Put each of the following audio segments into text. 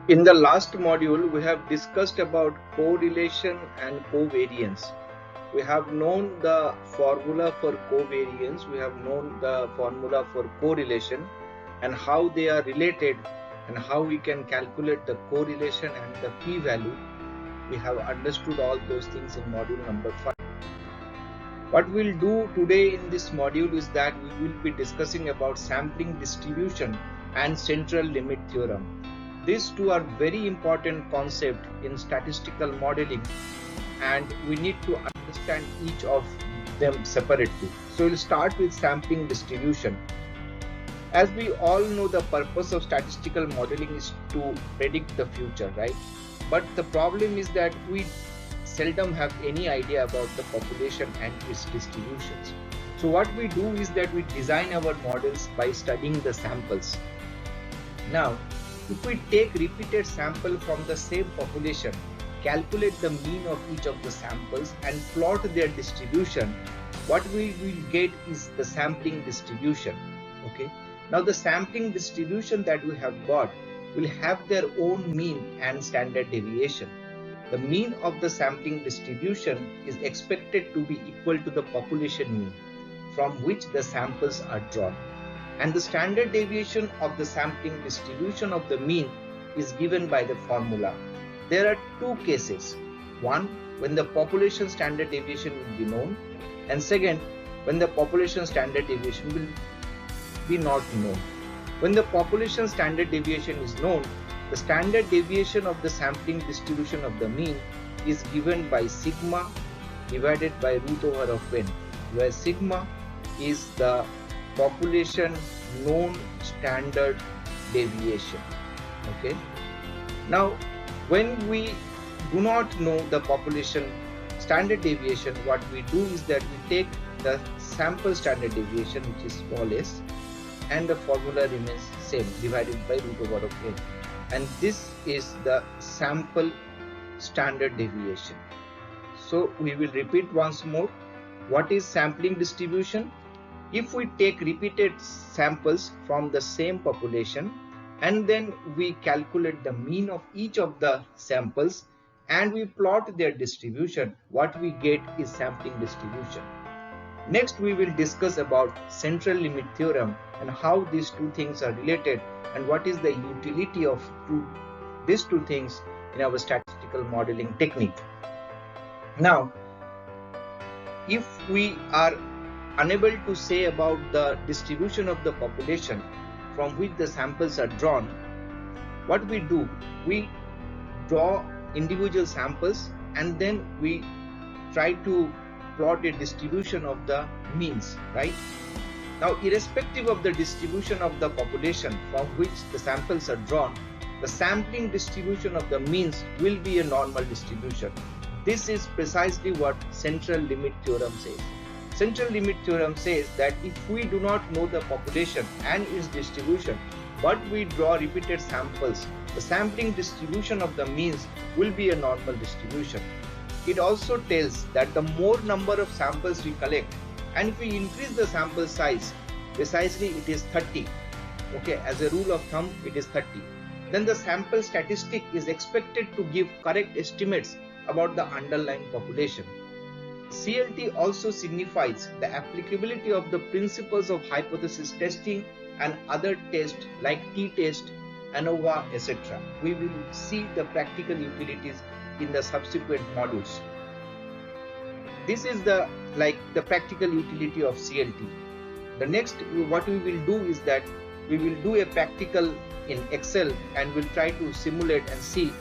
In the last module, we have discussed about correlation and covariance. We have known the formula for covariance, we have known the formula for correlation and how they are related and how we can calculate the correlation and the p-value. We have understood all those things in module number 5. What we'll do today in this module is that we will be discussing about sampling distribution and central limit theorem. These two are very important concepts in statistical modeling, and we need to understand each of them separately. So we'll start with sampling distribution. As we all know, the purpose of statistical modeling is to predict the future, right? But the problem is that we seldom have any idea about the population and its distributions. So what we do is that we design our models by studying the samples. Now, if we take repeated sample from the same population, calculate the mean of each of the samples and plot their distribution, what we will get is the sampling distribution. Okay. Now the sampling distribution that we have got will have their own mean and standard deviation. The mean of the sampling distribution is expected to be equal to the population mean from which the samples are drawn. And the standard deviation of the sampling distribution of the mean is given by the formula. There are two cases. One, when the population standard deviation will be known, and second, when the population standard deviation will be not known. When the population standard deviation is known, the standard deviation of the sampling distribution of the mean is given by sigma divided by root over of n, where sigma is the population known standard deviation. Okay. Now, when we do not know the population standard deviation, what we do is that we take the sample standard deviation, which is small s, and the formula remains same, divided by root over of n. And this is the sample standard deviation. So we will repeat once more. What is sampling distribution? If we take repeated samples from the same population and then we calculate the mean of each of the samples and we plot their distribution, what we get is sampling distribution. Next, we will discuss about central limit theorem and how these two things are related and what is the utility of these two things in our statistical modeling technique. Now, if we are unable to say about the distribution of the population from which the samples are drawn, what we do, we draw individual samples and then we try to plot a distribution of the means, right? Now, irrespective of the distribution of the population from which the samples are drawn, the sampling distribution of the means will be a normal distribution. This is precisely what central limit theorem says. Central limit theorem says that if we do not know the population and its distribution, but we draw repeated samples, the sampling distribution of the means will be a normal distribution. It also tells that the more number of samples we collect, and if we increase the sample size, precisely it is 30. Okay, as a rule of thumb, it is 30. Then the sample statistic is expected to give correct estimates about the underlying population. CLT also signifies the applicability of the principles of hypothesis testing and other tests like t-test, ANOVA, etc. We will see the practical utilities in the subsequent modules. This is the practical utility of CLT. The next, what we will do is that we will do a practical in Excel and we'll try to simulate and see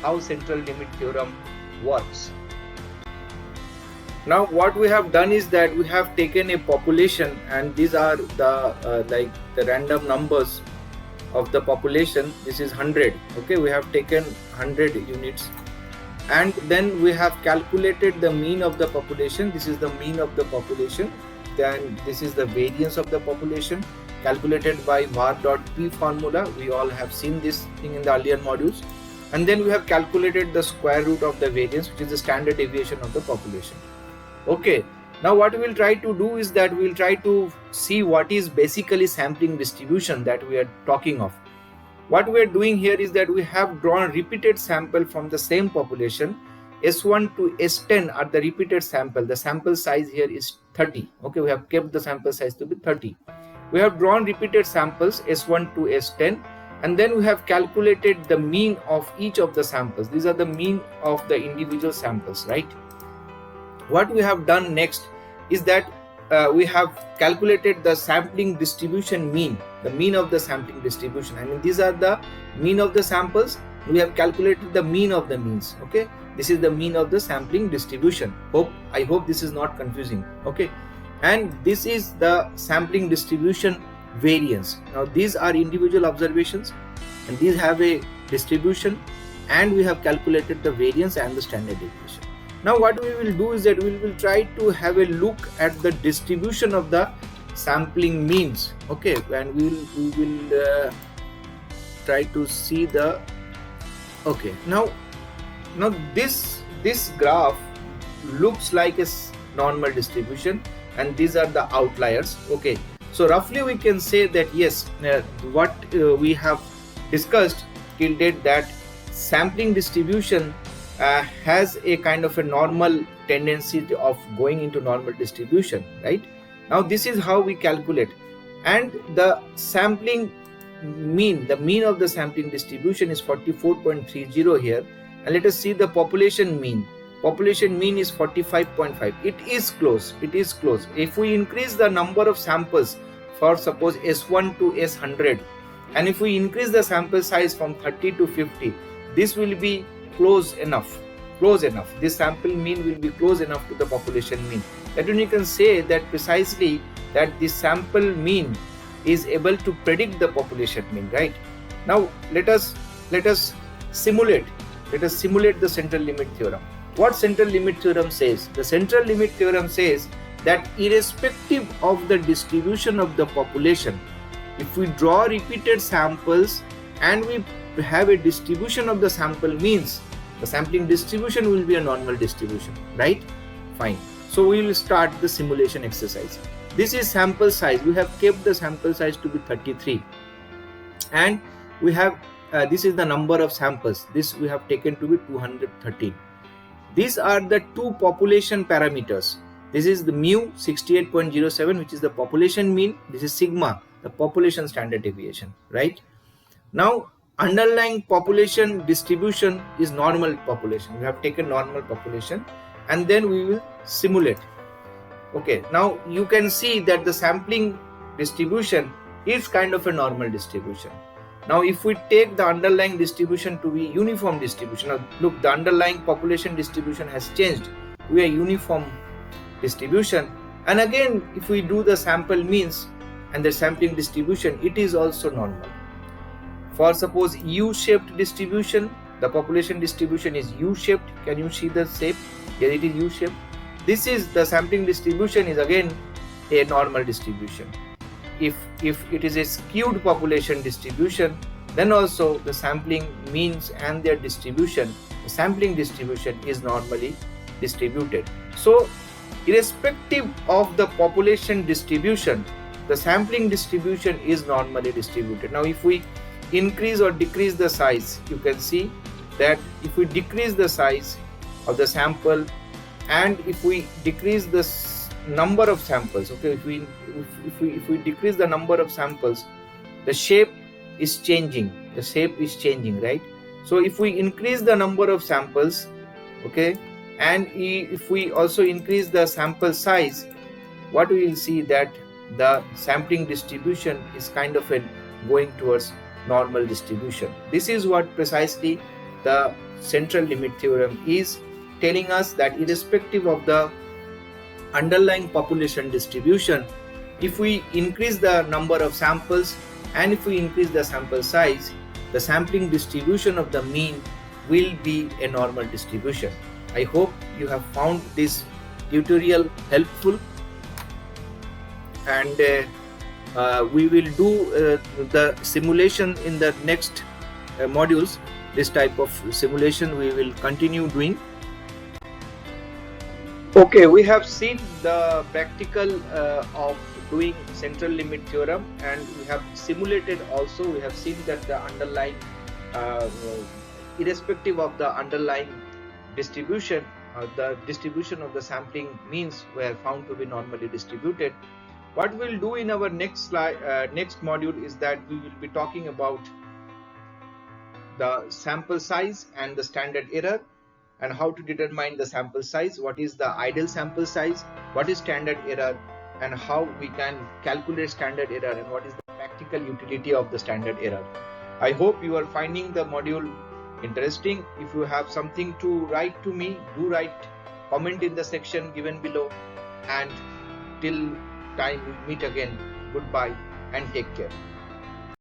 how central limit theorem works. Now what we have done is that we have taken a population, and these are the the random numbers of the population. This is 100. Okay, we have taken 100 units, and then we have calculated the mean of the population. This is the mean of the population. Then this is the variance of the population calculated by var.p formula. We all have seen this thing in the earlier modules. And then we have calculated the square root of the variance, which is the standard deviation of the population. Okay, now what we will try to do is that we will try to see what is basically sampling distribution that we are talking of. What we are doing here is that we have drawn repeated sample from the same population. S1 to S10 are the repeated sample. The sample size here is 30. Okay, we have kept the sample size to be 30. We have drawn repeated samples S1 to S10, and then we have calculated the mean of each of the samples. These are the mean of the individual samples, right? What we have done next is that we have calculated the sampling distribution mean, the mean of the sampling distribution. I mean, these are the mean of the samples. We have calculated the mean of the means. Okay, this is the mean of the sampling distribution. I hope this is not confusing. Okay, and this is the sampling distribution variance. Now these are individual observations, and these have a distribution, and we have calculated the variance and the standard deviation. Now what we will do is that we will try to have a look at the distribution of the sampling means. Okay, and we will try to see the, okay, now this graph looks like a normal distribution, and these are the outliers. Okay, so roughly we can say that yes, what we have discussed till date, that sampling distribution has a kind of a normal tendency of going into normal distribution, right? Now this is how we calculate, and the sampling mean, the mean of the sampling distribution is 44.30 here, and let us see the population mean. Population mean is 45.5. It is close. It is close. If we increase the number of samples for suppose S1 to S100, and if we increase the sample size from 30 to 50, this will be close enough. This sample mean will be close enough to the population mean. That when you can say that precisely that the sample mean is able to predict the population mean, right? Now let us simulate the central limit theorem. What central limit theorem says? The central limit theorem says that irrespective of the distribution of the population, if we draw repeated samples and we have a distribution of the sample means, the sampling distribution will be a normal distribution, right? Fine. So we will start the simulation exercise. This is sample size. We have kept the sample size to be 33, and we have this is the number of samples. This we have taken to be 213. These are the two population parameters. This is the mu 68.07, which is the population mean. This is sigma, the population standard deviation, right? Now underlying population distribution is normal population. We have taken normal population, and then we will simulate. Okay, now you can see that the sampling distribution is kind of a normal distribution. Now if we take the underlying distribution to be uniform distribution, now look, the underlying population distribution has changed. We are uniform distribution, and again if we do the sample means and the sampling distribution, it is also normal. For suppose U-shaped distribution, the population distribution is U-shaped. Can you see the shape? Here it is U-shaped. This is the sampling distribution is again a normal distribution. If it is a skewed population distribution, then also the sampling means and their distribution, the sampling distribution is normally distributed. So irrespective of the population distribution, the sampling distribution is normally distributed. Now if we increase or decrease the size, you can see that if we decrease the size of the sample and if we decrease the number of samples, okay, if we decrease the number of samples, the shape is changing. The shape is changing, right? So if we increase the number of samples, okay, and if we also increase the sample size, what we will see that the sampling distribution is kind of going towards normal distribution. This is what precisely the central limit theorem is telling us, that irrespective of the underlying population distribution, if we increase the number of samples and if we increase the sample size, the sampling distribution of the mean will be a normal distribution. I hope you have found this tutorial helpful, and we will do the simulation in the next modules. This type of simulation we will continue doing. Okay, we have seen the practical of doing central limit theorem, and we have simulated also. We have seen that the underlying, uh, irrespective of the underlying distribution, the distribution of the sampling means were found to be normally distributed. What we'll do in our next slide, next module, is that we will be talking about the sample size and the standard error, and how to determine the sample size, what is the ideal sample size, what is standard error, and how we can calculate standard error, and what is the practical utility of the standard error. I hope you are finding the module interesting. If you have something to write to me, do write comment in the section given below, and till time we meet again, goodbye and take care.